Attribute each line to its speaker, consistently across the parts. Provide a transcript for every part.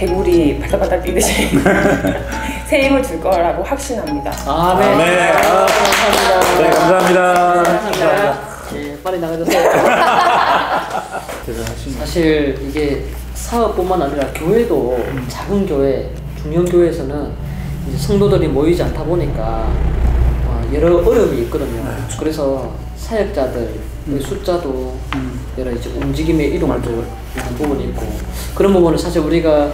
Speaker 1: 개구리 바닥바닥 뛰듯이 새 힘을 줄 거라고 확신합니다.
Speaker 2: 아, 네.
Speaker 3: 네.
Speaker 2: 감사합니다.
Speaker 3: 네, 감사합니다.
Speaker 1: 감사합니다.
Speaker 2: 네, 빨리 나가주세요. 사실 이게 사업뿐만 아니라 교회도 작은 교회, 중형 교회에서는 이제 성도들이 모이지 않다 보니까 여러 어려움이 있거든요. 그래서 사역자들 숫자도 여러 이제 움직임의 이동도 있는 부분이 있고, 그런 부분은 사실 우리가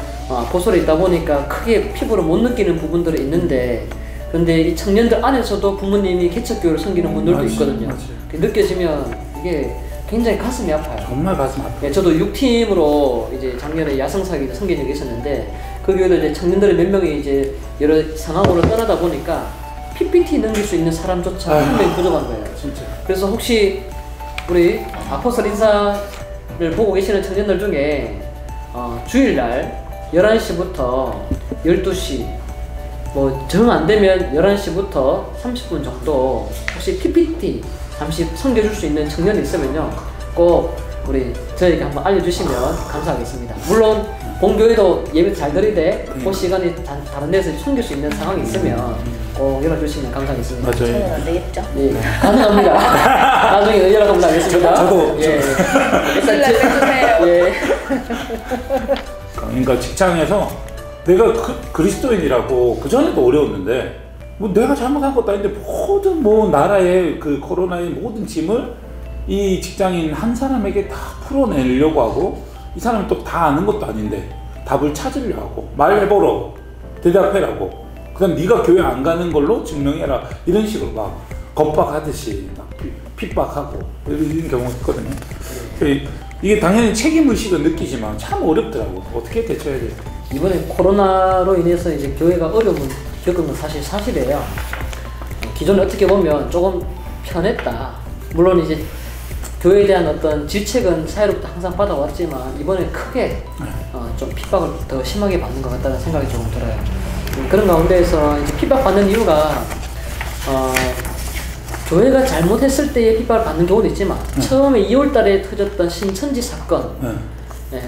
Speaker 2: 보솔에 있다 보니까 크게 피부로 못 느끼는 부분들이 있는데, 그런데 이 청년들 안에서도 부모님이 개척교회를 섬기는 분들도 있거든요. 느껴지면 이게 굉장히 가슴이 아파요.
Speaker 3: 정말 가슴 아파요.
Speaker 2: 네, 저도 6팀으로 이제 작년에 야성사기를 섬긴 적이 있었는데, 그 교회도 이제 청년들이 몇 명이 이제 여러 상황으로 떠나다 보니까 PPT 넘길 수 있는 사람조차 한 명이 부족한 거예요.
Speaker 3: 진짜.
Speaker 2: 그래서 혹시 우리 아포스톨 인사를 보고 계시는 청년들 중에 주일날 11시부터 12시 뭐 정 안되면 11시부터 30분 정도 혹시 PPT 잠시 섬겨줄 수 있는 청년이 있으면요, 꼭 우리 저에게 한번 알려주시면 감사하겠습니다. 물론 본교회도 예배 잘 드리되 그 시간에 다른 데서 섬길 수 있는 상황이 있으면 꼭 연락주시면 감사하겠습니다.
Speaker 3: 맞아요.
Speaker 1: 저는 안 되겠죠?
Speaker 2: 예, 가능합니다. 나중에 연락 한번 하겠습니다.
Speaker 3: 저도
Speaker 2: 예.
Speaker 1: 연락해주세요.
Speaker 2: 예.
Speaker 3: 그러니까 직장에서 내가 그리스도인이라고 그전에도 어려웠는데, 뭐 내가 잘못한 것도 아닌데 모든 뭐 나라의 그 코로나의 모든 짐을 이 직장인 한 사람에게 다 풀어내려고 하고, 이 사람이 또 다 아는 것도 아닌데 답을 찾으려고 하고, 말해보라고, 대답해라고, 그 다음 네가 교회 안 가는 걸로 증명해라, 이런 식으로 막 겁박하듯이 막 핍박하고 이런 경우가 있거든요. 이게 당연히 책임의식을 느끼지만 참 어렵더라고. 어떻게 대처해야 돼요?
Speaker 2: 이번에 코로나로 인해서 이제 교회가 어려움을 겪은 건 사실이에요. 기존에 어떻게 보면 조금 편했다. 물론 이제 교회에 대한 어떤 질책은 사회로부터 항상 받아왔지만, 이번에 크게 좀 핍박을 더 심하게 받는 것 같다는 생각이 조금 들어요. 그런 가운데에서 이제 핍박받는 이유가 교회가 잘못했을 때에 핍박을 받는 경우도 있지만, 처음에 2월달에 터졌던 신천지 사건,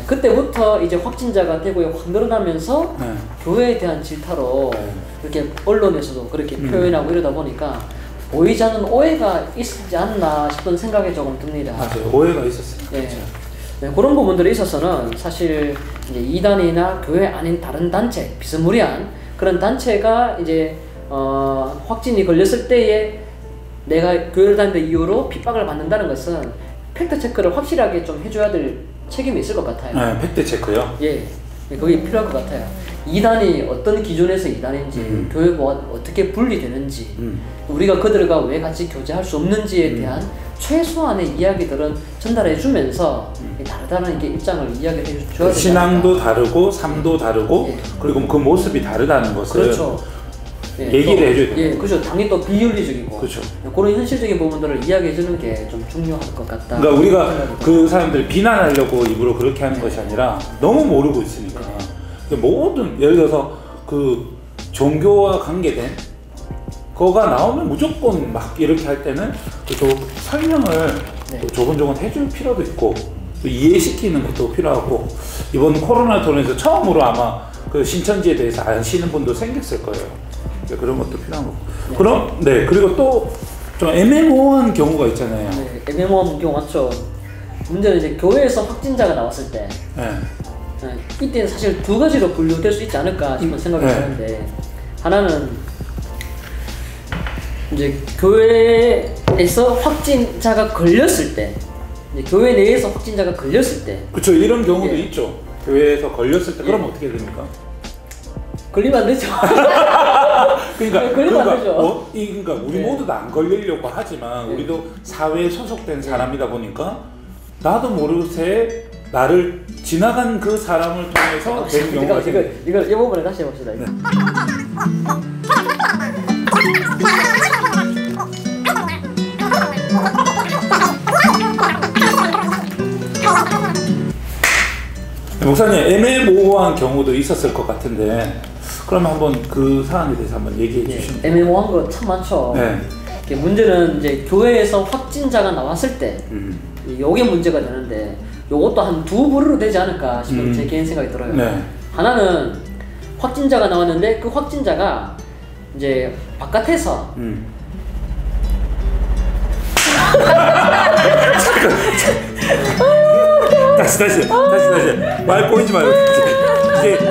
Speaker 2: 그때부터 이제 확진자가 대구에 확 늘어나면서 교회에 대한 질타로 이렇게 언론에서도 그렇게 표현하고 이러다 보니까 보이지 않는 오해가 있지 않나 싶은 생각이 조금 듭니다.
Speaker 3: 맞아요. 오해가 있었어요.
Speaker 2: 네. 네, 그런 부분들에 있어서는 사실 이제 이단이나 교회 아닌 다른 단체, 비스무리한 그런 단체가 이제 확진이 걸렸을 때에 내가 교회를 다니는 이유로 핍박을 받는다는 것은 팩트 체크를 확실하게 좀 해줘야 될 책임이 있을 것 같아요.
Speaker 3: 네, 팩트 체크요?
Speaker 2: 예, 그게 필요할 것 같아요. 이단이 어떤 기준에서 이단인지, 교회가 어떻게 분리되는지, 우리가 그들과 왜 같이 교제할 수 없는지에 대한 최소한의 이야기들은 전달해주면서 다르다는 게 입장을 이야기를 해줘야 되지
Speaker 3: 신앙도
Speaker 2: 않을까.
Speaker 3: 다르고 삶도 다르고,
Speaker 2: 예.
Speaker 3: 그리고 그 모습이 다르다는 것을
Speaker 2: 그렇죠. 예,
Speaker 3: 얘기를 해줘야 돼요.
Speaker 2: 예, 그렇죠. 당연히 또 비윤리적이고,
Speaker 3: 그렇죠.
Speaker 2: 그런 현실적인 부분들을 이야기해주는 게 좀 중요할 것 같다.
Speaker 3: 그러니까 우리가 그 사람들 비난하려고 일부러 그렇게 하는 것이 아니라 너무 모르고 있으니까. 모든, 예를 들어서 그 종교와 관계된 거가 나오면 무조건 막 이렇게 할 때는 또 설명을 또 조곤조곤 해줄 필요도 있고, 또 이해시키는 것도 필요하고, 이번 코로나 통해서 처음으로 아마 그 신천지에 대해서 아시는 분도 생겼을 거예요. 그런 것도 필요한 거고. 그럼 그리고 또 좀 애매모호한 경우가 있잖아요.
Speaker 2: 네, 애매모호한 경우 맞죠. 문제는 이제 교회에서 확진자가 나왔을 때, 이때는 사실 두 가지로 분류될 수 있지 않을까 싶은 생각이 드는데, 하나는 이제 교회에서 확진자가 걸렸을 때, 이제 교회 내에서 확진자가 걸렸을 때,
Speaker 3: 그렇죠. 이런 경우도 있죠. 교회에서 걸렸을 때. 그럼 어떻게 됩니까?
Speaker 2: 걸리면 안 되죠.
Speaker 3: 그러니까
Speaker 2: 안 되죠.
Speaker 3: 그러니까 우리 모두 다 안 걸리려고 하지만, 우리도 사회에 소속된 사람이다 보니까 나도 모르게 나를 지나간 그 사람을 통해서 된 경우가 생겨요.
Speaker 2: 이걸 이 부분에 다시 해봅시다.
Speaker 3: 목사님, 애매모호한 경우도 있었을 것 같은데, 그러면 한번 그 사안에 대해서 한번 얘기해 주시면.
Speaker 2: 애매모호한 거 참 많죠. 문제는 이제 교회에서 확진자가 나왔을 때, 요게 문제가 되는데, 요것도 한 두 부류로 되지 않을까 싶은 제 개인 생각이 들어요. 하나는 확진자가 나왔는데 그 확진자가 이제 바깥에서
Speaker 3: 다시 말 꼬이지 말고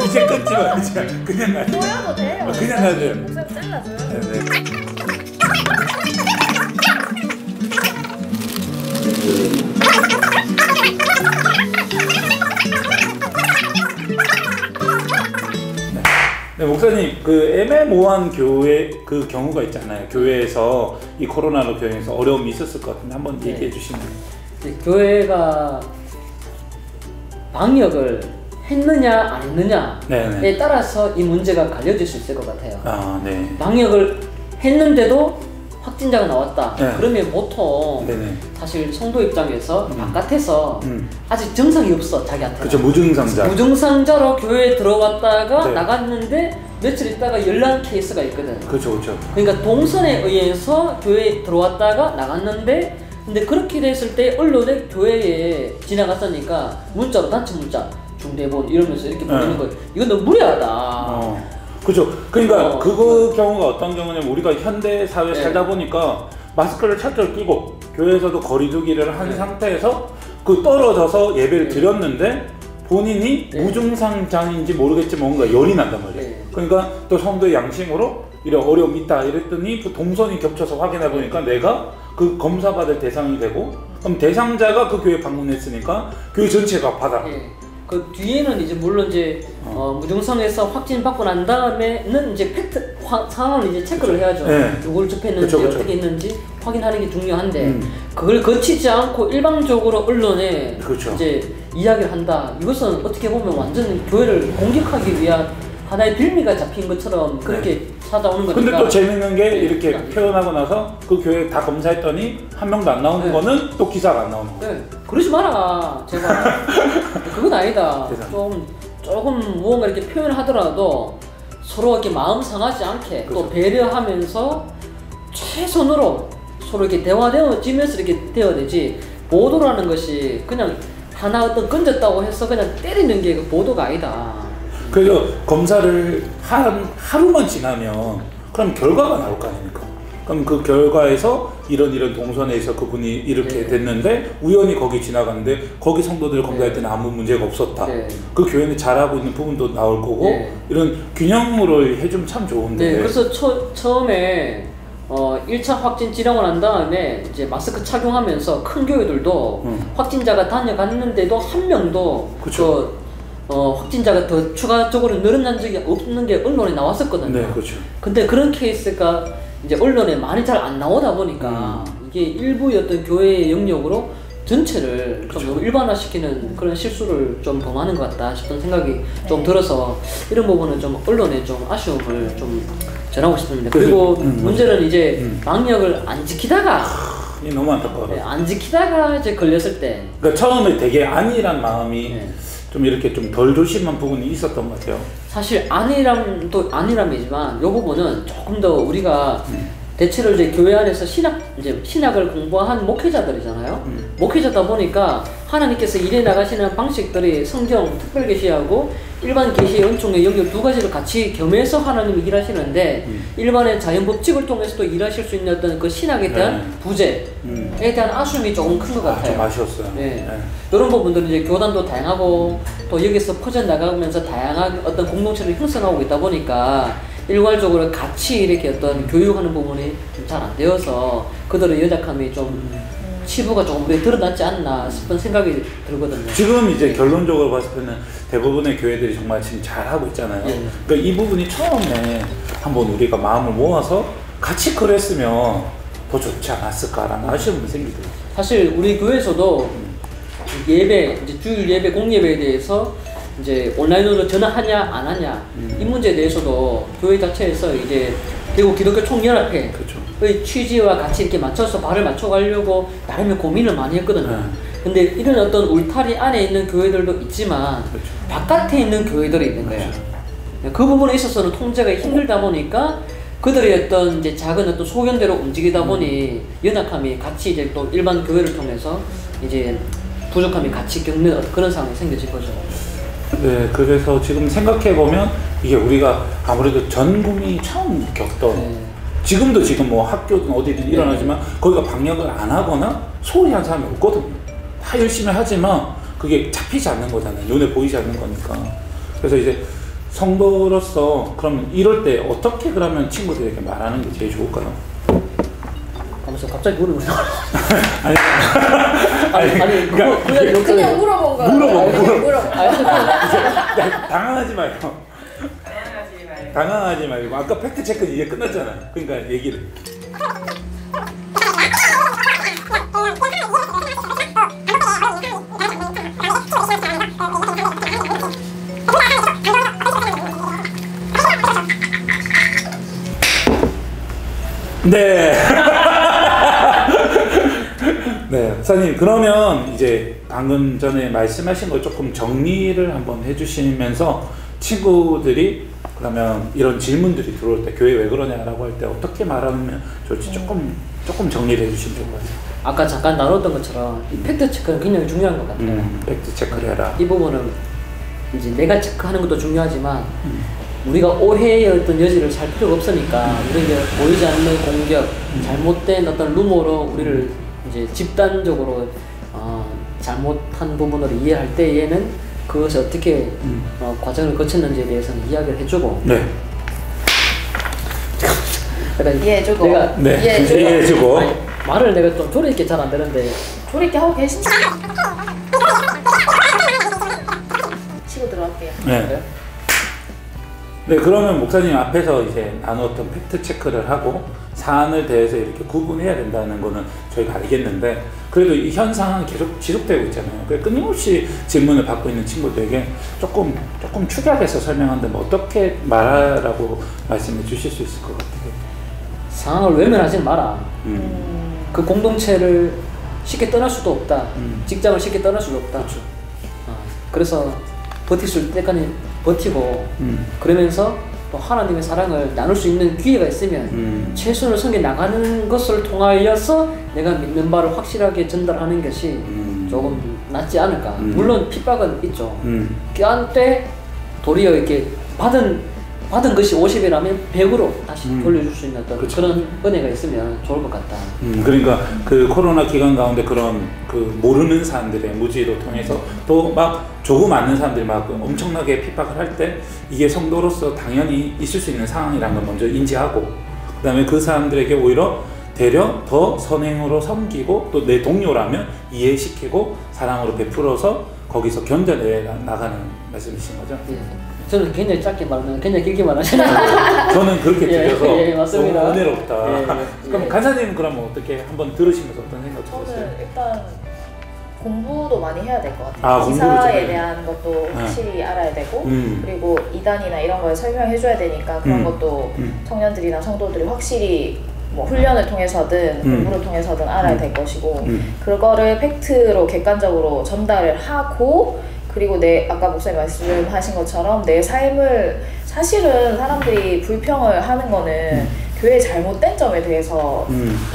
Speaker 3: 이제 끊지 마. 그냥 가.
Speaker 1: 보여도 돼요.
Speaker 3: 그냥 가야 돼요.
Speaker 1: 목소리 잘라줘요.
Speaker 3: 네. 네, 목사님, 그 애매모호한 교회 그 경우가 있잖아요. 교회에서 이 코로나로 교회에서 어려움이 있었을 것 같은데 한번 얘기해 주시면.
Speaker 2: 교회가 방역을 했느냐 안 했느냐에
Speaker 3: 네네.
Speaker 2: 따라서 이 문제가 갈려질 수 있을 것 같아요.
Speaker 3: 아, 네.
Speaker 2: 방역을 했는데도 확진자가 나왔다.
Speaker 3: 네.
Speaker 2: 그러면 보통
Speaker 3: 네네.
Speaker 2: 사실 성도 입장에서 바깥에서 아직 증상이 없어 자기한테.
Speaker 3: 그렇죠, 무증상자.
Speaker 2: 무증상자로 교회에 들어왔다가
Speaker 3: 네.
Speaker 2: 나갔는데 며칠 있다가 연락 케이스가 있거든.
Speaker 3: 그렇죠.
Speaker 2: 그러니까 동선에 의해서 교회에 들어왔다가 나갔는데 근데 그렇게 됐을 때 언론에 교회에 지나갔으니까 문자로 단체 문자 중대본 이러면서 이렇게 보내는 거예요. 이건 너무 무례하다.
Speaker 3: 그죠. 그러니까 그거 경우가 어떤 경우냐면 우리가 현대 사회에 살다 보니까 마스크를 철저히 끼고 교회에서도 거리두기를 한 상태에서 그 떨어져서 예배를 드렸는데 본인이 무증상자인지 모르겠지만 뭔가 열이 난단 말이에요. 그러니까 또 성도의 양심으로 이런 어려움이 있다 이랬더니 그 동선이 겹쳐서 확인해 보니까 내가 그 검사받을 대상이 되고 그럼 대상자가 그 교회 방문했으니까 교회 전체가 받아.
Speaker 2: 그 뒤에는 이제 물론 이제 무증상에서 확진 받고 난 다음에는 이제 팩트 상황을 이제 체크를 해야죠. 누구를 접했는지 어떻게 했는지 확인하는 게 중요한데 그걸 거치지 않고 일방적으로 언론에 이제 이야기를 한다. 이것은 어떻게 보면 완전 교회를 공격하기 위한 하나의 빌미가 잡힌 것처럼 그렇게 찾아오는 거니까.
Speaker 3: 근데 또 재밌는 게 이렇게 표현하고 나서 그 교회 다 검사했더니 한 명도 안 나오는 거는 또 기사가 안 나오는 거예요.
Speaker 2: 그러지 마라 제발. 그건 아니다. 조금 무언가 이렇게 표현을 하더라도 서로 이렇게 마음 상하지 않게 또 배려하면서 최선으로 서로 이렇게 대화되어지면서 이렇게 되어야 되지. 보도라는 것이 그냥 하나 어떤 건졌다고 해서 그냥 때리는 게 그 보도가 아니다.
Speaker 3: 그래서 검사를 하루만 지나면 그럼 결과가 나올 거 아닙니까? 그럼 그 결과에서 이런 동선에서 그분이 이렇게 됐는데 우연히 거기 지나갔는데 거기 성도들 검사할 때는 아무 문제가 없었다. 그 교회는 잘하고 있는 부분도 나올 거고 이런 균형을 해주면 참 좋은데.
Speaker 2: 그래서 처음에 1차 확진 지나고 난 다음에 이제 마스크 착용하면서 큰 교회들도 확진자가 다녀갔는데도 한 명도 확진자가 더 추가적으로 늘어난 적이 없는 게 언론에 나왔었거든요.
Speaker 3: 네, 그렇죠.
Speaker 2: 근데 그런 케이스가 이제 언론에 많이 잘 안 나오다 보니까 이게 일부의 어떤 교회의 영역으로 전체를 좀 너무 일반화시키는 그런 실수를 좀 범하는 것 같다 싶은 생각이 좀 들어서 이런 부분은 좀 언론에 좀 아쉬움을 좀 전하고 싶습니다. 그리고 문제는 이제 방역을 안 지키다가
Speaker 3: 너무 안타까워요.
Speaker 2: 안 지키다가 이제 걸렸을 때
Speaker 3: 그러니까 처음에 되게 안일한 마음이 좀 이렇게 좀 덜 조심한 부분이 있었던 것 같아요.
Speaker 2: 사실 안일함도 안일함이지만 이 부분은 조금 더 우리가 대체로 이제 교회 안에서 신학을 공부한 목회자들이잖아요. 목회자다 보니까 하나님께서 일해 나가시는 방식들이 성경 특별 계시하고 일반 계시의 은총의 영역 두 가지를 같이 겸해서 하나님이 일하시는데 일반의 자연 법칙을 통해서도 일하실 수 있는 어떤 그 신학에 대한 부재에 대한 아쉬움이 조금 큰 것 같아요.
Speaker 3: 좀 아쉬웠어요.
Speaker 2: 이런 부분들은 이제 교단도 다양하고 또 여기서 퍼져 나가면서 다양한 어떤 공동체를 형성하고 있다 보니까 일괄적으로 같이 이렇게 어떤 교육하는 부분이 잘 안 되어서 그들의 연약함이 좀 치부가 조금 드러났지 않나 싶은 생각이 들거든요.
Speaker 3: 지금 이제 결론적으로 봤을 때는 대부분의 교회들이 정말 지금 잘하고 있잖아요. 그러니까 이 부분이 처음에 한번 우리가 마음을 모아서 같이 그랬으면 더 좋지 않았을까라는 아쉬움이 생기더라고요.
Speaker 2: 사실 우리 교회에서도 예배, 이제 주일 예배, 공예배에 대해서 이제 온라인으로 전화하냐 안 하냐 이 문제에 대해서도 교회 자체에서 이제 대구 기독교 총연합회의 취지와 같이 이렇게 맞춰서 발을 맞춰가려고 나름의 고민을 많이 했거든요. 근데 이런 어떤 울타리 안에 있는 교회들도 있지만 바깥에 있는 교회들이 있는 거예요. 그 부분에 있어서는 통제가 힘들다 보니까 그들의 어떤 이제 작은 어떤 소견대로 움직이다 보니 연약함이 같이 이제 또 일반 교회를 통해서 이제 부족함이 같이 겪는 그런 상황이 생겨질 거죠.
Speaker 3: 네, 그래서 지금 생각해 보면 이게 우리가 아무래도 전 국민이 처음 겪던
Speaker 2: 네.
Speaker 3: 지금도 지금 뭐 학교든 어디든 일어나지만 거기가 방역을 안 하거나 소홀히 한 사람이 없거든요. 다 열심히 하지만 그게 잡히지 않는 거잖아요. 눈에 보이지 않는 거니까. 그래서 이제 성도로서 그럼 이럴 때 어떻게 그러면 친구들에게 말하는 게 제일 좋을까요?
Speaker 2: 하면서 갑자기 물어보는
Speaker 3: 아니,
Speaker 2: 아니 그냥
Speaker 1: 그냥 물어본 거야. 물어본
Speaker 3: 당황하지 말고. 당황하지 말고. 아까 팩트 체크는 이제 끝났잖아. 그러니까 얘기를. 네. 네, 사장님 그러면 이제 방금 전에 말씀하신 걸 조금 정리를 한번 해주시면서 친구들이 그러면 이런 질문들이 들어올 때 교회 왜 그러냐라고 할 때 어떻게 말하면 좋을지 조금 정리를 해주시면 좋을 것 같아요.
Speaker 2: 아까 잠깐 나눴던 것처럼 이 팩트 체크는 굉장히 중요한 것 같아요.
Speaker 3: 팩트 체크를 해라.
Speaker 2: 이 부분은 이제 내가 체크하는 것도 중요하지만 우리가 오해의 어떤 여지를 살 필요가 없으니까 우리에게 보이지 않는 공격, 잘못된 어떤 루머로 우리를 이제 집단적으로 잘못한 부분으로 이해할 때에는 그것을 어떻게 과정을 거쳤는지에 대해서는 이야기를 해주고
Speaker 3: 네.
Speaker 2: 그러니까
Speaker 1: 이해해주고
Speaker 2: 내가
Speaker 3: 이해해주고
Speaker 2: 아니, 말을 내가 좀 조리 있게 잘 안 되는데
Speaker 1: 조리 있게 하고 계신지 치고 들어갈게요.
Speaker 3: 네. 네, 그러면 목사님 앞에서 이제 나누었던 팩트 체크를 하고 사안을 대해서 이렇게 구분해야 된다는 거는 저희가 알겠는데 그래도 이 현상은 계속 지속되고 있잖아요. 그러니까 끊임없이 질문을 받고 있는 친구들에게 조금 축약해서 설명한다면 어떻게 말하라고 말씀해 주실 수 있을 것 같아요.
Speaker 2: 상황을 외면하지 마라. 그 공동체를 쉽게 떠날 수도 없다. 직장을 쉽게 떠날 수도 없다.
Speaker 3: 그렇죠.
Speaker 2: 그래서 버틸 수 때까지 버티고 그러면서 또 하나님의 사랑을 나눌 수 있는 기회가 있으면 최선을 섬겨 나가는 것을 통하여서 내가 믿는 바를 확실하게 전달하는 것이 조금 낫지 않을까. 물론 핍박은 있죠. 그때 도리어 이렇게 받은 것이 50이라면 100으로 다시 돌려줄 수 있는 어떤
Speaker 3: 그렇죠.
Speaker 2: 그런 은혜가 있으면 좋을 것 같다.
Speaker 3: 그러니까 그 코로나 기간 가운데 그런 그 모르는 사람들의 무지를 통해서 또 막 조금 아는 사람들이 막 엄청나게 핍박을 할 때 이게 성도로서 당연히 있을 수 있는 상황이라는 걸 먼저 인지하고 그 다음에 그 사람들에게 오히려 되려 더 선행으로 섬기고 또 내 동료라면 이해시키고 사랑으로 베풀어서 거기서 견뎌내 나가는 말씀이신 거죠?
Speaker 2: 예. 저는 굉장히 짧게 말하면 굉장히 길게 말하시나요?
Speaker 3: 저는 그렇게 들려서
Speaker 2: 예, 맞습니다.
Speaker 3: 너무 은혜롭다.
Speaker 2: 예.
Speaker 3: 그럼 간사님은 그럼 어떻게 한번 들으시면서 어떤 생각 드셨어요?
Speaker 1: 저는 일단 공부도 많이 해야 될 것 같아요.
Speaker 3: 아,
Speaker 1: 기사에 대한 것도
Speaker 3: 네.
Speaker 1: 확실히 알아야 되고 그리고 이단이나 이런 걸 설명해줘야 되니까 그런 것도 청년들이나 성도들이 확실히 뭐 훈련을 통해서든 공부를 통해서든 알아야 될 것이고 그거를 팩트로 객관적으로 전달을 하고 그리고 아까 목사님 말씀하신 것처럼 내 삶을 사실은 사람들이 불평을 하는 거는 교회의 잘못된 점에 대해서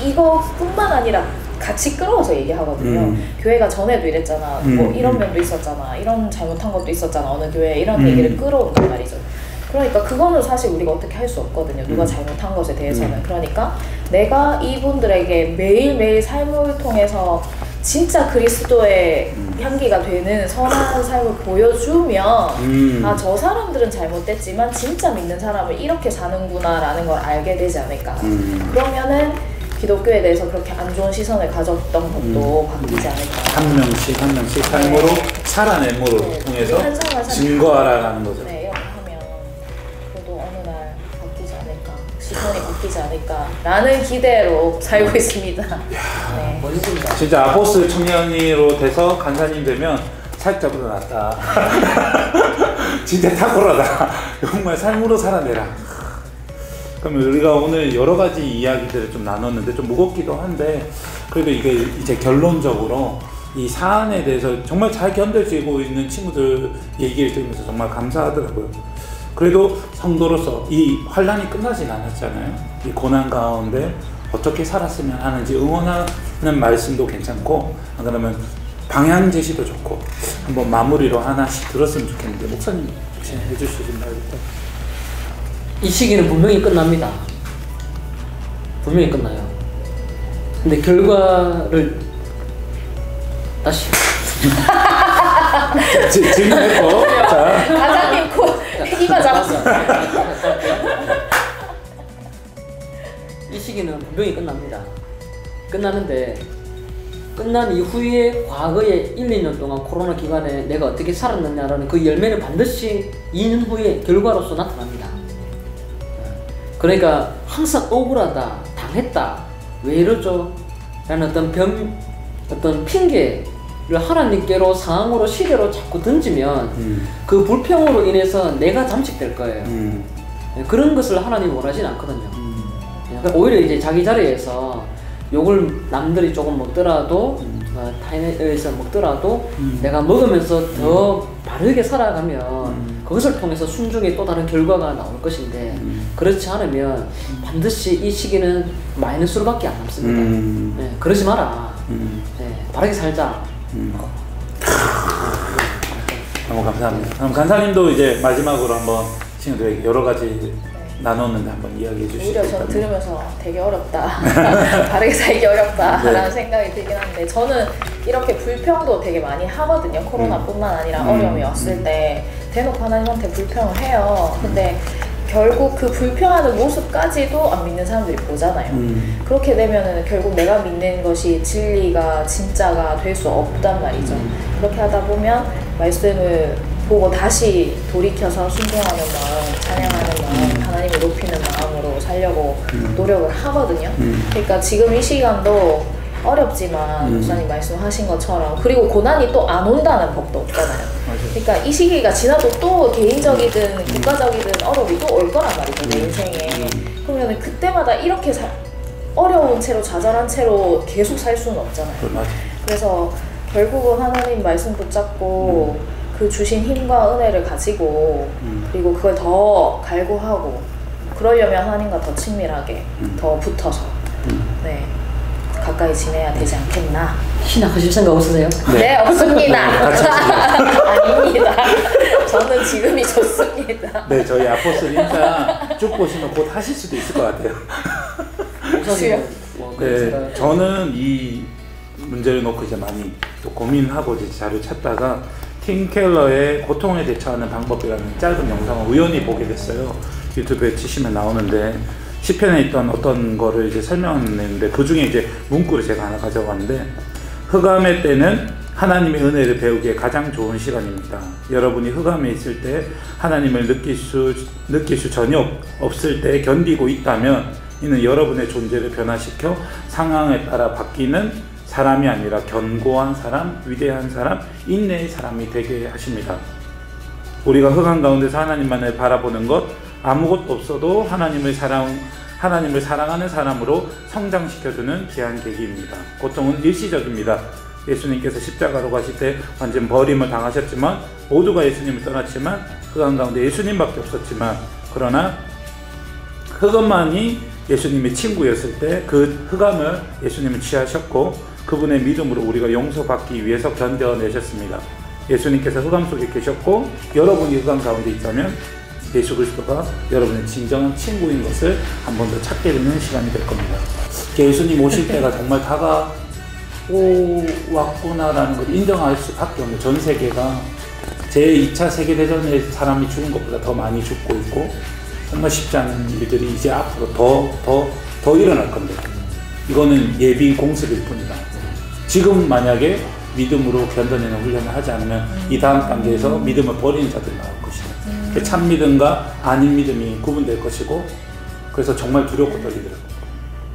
Speaker 1: 이것뿐만 아니라 같이 끌어와서 얘기하거든요. 교회가 전에도 이랬잖아. 뭐 이런 면도 있었잖아. 이런 잘못한 것도 있었잖아. 어느 교회에 이런 얘기를 끌어온단 말이죠. 그러니까 그거는 사실 우리가 어떻게 할 수 없거든요. 누가 잘못한 것에 대해서는. 그러니까 내가 이분들에게 매일매일 삶을 통해서 진짜 그리스도의 향기가 되는 선한 삶을 보여주면 아, 저 사람들은 잘못됐지만 진짜 믿는 사람은 이렇게 사는구나 라는 걸 알게 되지 않을까. 그러면은 기독교에 대해서 그렇게 안 좋은 시선을 가졌던 것도 바뀌지 않을까.
Speaker 3: 한 명씩 삶으로 살아냄으로
Speaker 1: 네,
Speaker 3: 통해서
Speaker 1: 한 사람
Speaker 3: 증거하라는 거죠.
Speaker 1: 네, 이렇게 하면 그래도 어느 날 바뀌지 않을까, 시선이 바뀌지 않을까 라는 기대로 살고 있습니다. 네.
Speaker 2: 멋있습니다.
Speaker 3: 진짜 아포스톨 청년이로 돼서 간사님 되면 살짝보다 낫다. 진짜 탁월하다. 정말 삶으로 살아내라. 그럼 우리가 오늘 여러 가지 이야기들을 좀 나눴는데 좀 무겁기도 한데 그래도 이게 이제 결론적으로 이 사안에 대해서 정말 잘 견뎌지고 있는 친구들 얘기를 들으면서 정말 감사하더라고요. 그래도 성도로서 이 환란이 끝나진 않았잖아요. 이 고난 가운데 어떻게 살았으면 하는지 응원하는 말씀도 괜찮고 그러면 방향 제시도 좋고 한번 마무리로 하나씩 들었으면 좋겠는데 목사님 혹시 해주실 말 있다?
Speaker 2: 이 시기는 분명히 끝납니다. 분명히 끝나요. 근데 결과를 다시
Speaker 3: 질문했고 자
Speaker 1: 과장님 이마 잡았어.
Speaker 2: 이 시기는 분명히 끝납니다. 끝나는데 끝난 이후에 과거에 1, 2년 동안 코로나 기간에 내가 어떻게 살았느냐라는 그 열매는 반드시 2년 후에 결과로서 나타납니다. 그러니까 항상 억울하다, 당했다, 왜 이러죠? 라는 어떤 핑계를 하나님께로 상황으로 시대로 자꾸 던지면 그 불평으로 인해서 내가 잠식될 거예요. 그런 것을 하나님이 원하지는 않거든요. 오히려 이제 자기 자리에서 욕을 남들이 조금 먹더라도 타인에서 먹더라도 내가 먹으면서 더 바르게 살아가면 그것을 통해서 순종의 또 다른 결과가 나올 것인데 그렇지 않으면 반드시 이 시기는 마이너스로밖에 안 남습니다. 네, 그러지 마라. 네, 바르게 살자.
Speaker 3: 너무 감사합니다. 그럼 간사님도 이제 마지막으로 한번 친구들에게 여러 가지 나눴는데 한번 이야기해 주시죠.
Speaker 1: 오히려 전 들으면서 되게 어렵다. 바르게 살기 어렵다라는 네. 생각이 들긴 한데 저는 이렇게 불평도 되게 많이 하거든요. 코로나뿐만 아니라 어려움이 왔을 때 대놓고 하나님한테 불평을 해요. 근데 결국 그 불평하는 모습까지도 안 믿는 사람들이 보잖아요. 그렇게 되면은 결국 내가 믿는 것이 진리가 진짜가 될 수 없단 말이죠. 그렇게 하다 보면 말씀을 보고 다시 돌이켜서 순종하는 마음, 찬양하는 마음, 하나님을 높이는 마음으로 살려고 노력을 하거든요. 그러니까 지금 이 시간도 어렵지만 목사님 말씀하신 것처럼 그리고 고난이 또 안 온다는 법도 없잖아요. 그러니까 이 시기가 지나도 또 개인적이든 국가적이든 어려움이 또 올 거란 말이죠. 내 인생에. 그러면 그때마다 이렇게 어려운 채로 좌절한 채로 계속 살 수는 없잖아요. 그래서 결국은 하나님 말씀 붙잡고 그 주신 힘과 은혜를 가지고 그리고 그걸 더 갈구하고 그러려면 하나님과 더 친밀하게 더 붙어서 네 가까이 지내야 되지 않겠나.
Speaker 2: 신학하실 생각 없으세요?
Speaker 1: 네 없습니다. 아닙니다. 저는 지금이 좋습니다.
Speaker 3: 네 저희 아포스토 인사 쭉 보시면 곧 하실 수도 있을 것 같아요. 네 저는 이 문제를 놓고 이제 많이 또 고민하고 이제 자료 찾다가 팀 켈러의 고통에 대처하는 방법이라는 짧은 영상을 우연히 보게 됐어요. 유튜브에 치시면 나오는데 시편에 있던 어떤 거를 이제 설명했는데 그 중에 이제 문구를 제가 하나 가져왔는데 흑암의 때는 하나님의 은혜를 배우기에 가장 좋은 시간입니다. 여러분이 흑암에 있을 때 하나님을 느낄 수 전혀 없을 때 견디고 있다면 이는 여러분의 존재를 변화시켜 상황에 따라 바뀌는 사람이 아니라 견고한 사람, 위대한 사람, 인내의 사람이 되게 하십니다. 우리가 흑암 가운데서 하나님만을 바라보는 것, 아무것도 없어도 하나님을 사랑하는 사람으로 성장시켜주는 귀한 계기입니다. 고통은 일시적입니다. 예수님께서 십자가로 가실 때 완전 버림을 당하셨지만 모두가 예수님을 떠났지만 흑암 가운데 예수님밖에 없었지만 그러나 흑암만이 예수님의 친구였을 때 그 흑암을 예수님은 취하셨고 그분의 믿음으로 우리가 용서받기 위해서 견뎌내셨습니다. 예수님께서 흑암 속에 계셨고 여러분이 흑암 가운데 있다면 예수 그리스도가 여러분의 진정한 친구인 것을 한 번 더 찾게 되는 시간이 될 겁니다. 예수님 오실 때가 정말 다가왔구나라는 걸 인정할 수밖에 없는 전 세계가 제2차 세계대전에 사람이 죽은 것보다 더 많이 죽고 있고 정말 쉽지 않은 일들이 이제 앞으로 더 일어날 건데 이거는 예비 공습일 뿐이다. 지금 만약에 믿음으로 견뎌내는 훈련을 하지 않으면 이 다음 단계에서 믿음을 버리는 자들이 나올 것이다. 참 믿음과 아닌 믿음이 구분될 것이고 그래서 정말 두렵고 떨리더라고요.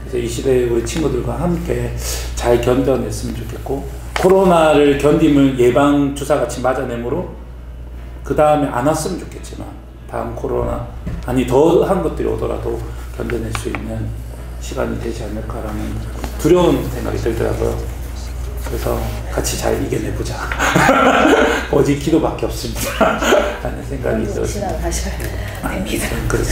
Speaker 3: 그래서 이 시대에 우리 친구들과 함께 잘 견뎌냈으면 좋겠고 코로나를 견딤을 예방 주사같이 맞아내므로 그 다음에 안 왔으면 좋겠지만 다음 코로나 아니 더한 것들이 오더라도 견뎌낼 수 있는 시간이 되지 않을까라는 두려운 생각이 들더라고요. 그래서 같이 잘 이겨내보자. 오직 기도밖에 없습니다. 라는 생각이 들었습니다.
Speaker 1: 신앙하셔야 됩니다.
Speaker 3: 그렇죠.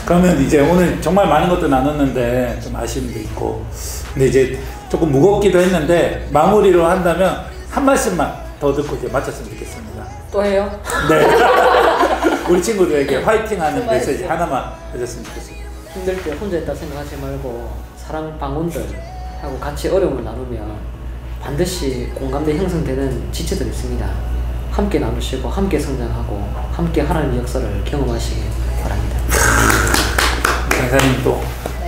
Speaker 3: 그러면 이제 오늘 정말 많은 것도 나눴는데 좀 아쉬움도 있고 근데 이제 조금 무겁기도 했는데 마무리로 한다면 한 말씀만 더 듣고 이제 마쳤으면 좋겠습니다.
Speaker 2: 또 해요?
Speaker 3: 네. 우리 친구들에게 화이팅하는 메시지 하나만 해줬으면 좋겠습니다.
Speaker 2: 힘들 때 혼자 있다 생각하지 말고 사랑 방문들하고 같이 어려움을 나누면 반드시 공감대 형성되는 지체들이 있습니다. 함께 나누시고 함께 성장하고 함께 하나님의 역사를 경험하시기 바랍니다.
Speaker 3: 강사님 또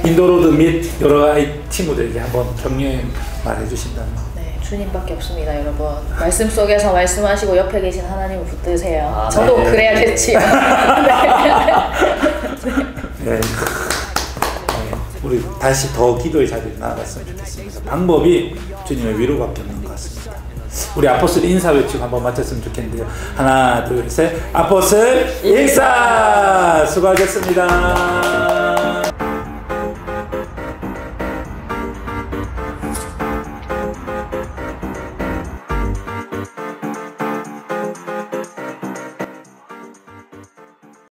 Speaker 3: 인도로드 및 여러 아이 친구들에게 한번 격려의 말해 주신다면.
Speaker 1: 네, 주님밖에 없습니다, 여러분. 말씀 속에서 말씀하시고 옆에 계신 하나님을 붙드세요. 저도
Speaker 3: 네.
Speaker 1: 그래야겠지요.
Speaker 3: 네. 우리 다시 더 기도의 자리로 나아갔으면 좋겠습니다. 방법이 주님의 위로밖에 없는 것 같습니다. 우리 아포스토 인사 외치고 한번 마쳤으면 좋겠는데요. 하나, 둘, 셋. 아포스토 인사! 수고하셨습니다.